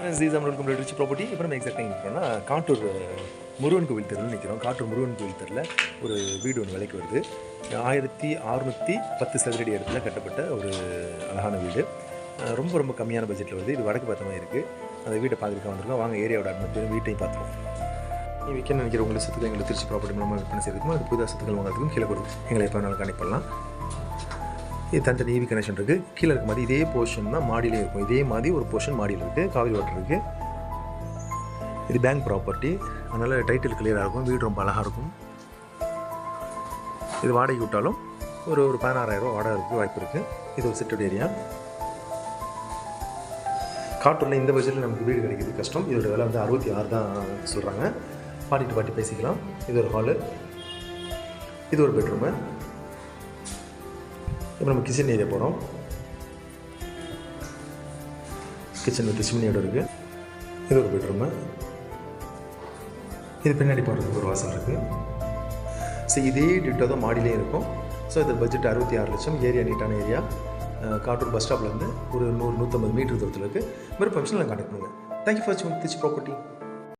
Rich property. இப்போ நம்ம எக்ஸாக்டாக நிற்கிறோம்னா காட்டூர் முருகன் கோவில் தெருவில் நிற்கிறோம். காட்டூர் முருகன் கோவில் தெருவில் ஒரு வீடு ஒன்று விலைக்கு வருது. 1610 சதுரடி இடத்துல கட்டப்பட்ட ஒரு அழகான வீடு. ரொம்ப ரொம்ப கம்மியான பட்ஜெட்டில் வருது. இது வடக்கு பார்த்தமாக இருக்குது. அந்த வீட்டை பார்த்துருக்க வந்திருக்கோம். வாங்க ஏரியாவோட அட்மாஸ்பியர் வீட்டையும் பார்த்துருவோம். நீ விற்கணும்னு நினைக்கிற உங்களுக்கு சத்துக்கள் எங்களை திருச்சி ப்ராப்பர்ட்டி மூலமாக விற்பனை செய்யறதுக்கும் அது புதிதாக சத்துக்கள் வாங்குறதுக்கும் கீழே கொடுக்கும். எங்களை எப்போ வேணாலும் கனெக்ட் பண்ணலாம். இது தனித்தனி ஈவி கனெக்ஷன் இருக்குது. கீழே இருக்க மாதிரி இதே போர்ஷன் தான் மாடியிலே இருக்கும். இதே மாதிரி ஒரு போர்ஷன் மாடியில் இருக்குது. காவிரி வாட்டர் இருக்குது. இது பேங்க் ப்ராப்பர்ட்டி, அதனால் டைட்டில் கிளியராக இருக்கும். வீடு ரொம்ப அழகாக இருக்கும். இது வாடகை விட்டாலும் ஒரு 16,000 வாடகை இருக்குது, வாய்ப்பு இருக்குது. இது ஒரு செட்டட் ஏரியா. காட்டூரில் இந்த பட்ஜெட்டில் நமக்கு வீடு கிடைக்கிறது கஷ்டம். இதோட விலை வந்து 66 தான் சொல்கிறாங்க. பாட்டி பேசிக்கலாம். இது ஒரு ஹாலு, இது ஒரு பெட்ரூமு. இப்போ நம்ம கிச்சன் ஏரியா போகிறோம். கிச்சன் வித் சிம்னியோட இருக்குது. இது ஒரு பெட்ரூமு. இது பின்னாடி போகிறதுக்கு ஒரு வாசல் இருக்குது. ஸோ இதே டிட்டோ தான் மாடியிலே இருக்கும். ஸோ இது பட்ஜெட் 66 லட்சம். ஏரியா நீட்டான ஏரியா. காட்டூர் பஸ் ஸ்டாப்லேருந்து ஒரு 100-150 மீட்டர் தூரத்தில் இருக்குது. வேறு ஃபங்க்ஷனில் கான்டாக்ட் பண்ணுங்கள். தேங்க்யூ ஃபார் வாட்சிங் திருச்சி ப்ராப்பர்ட்டி.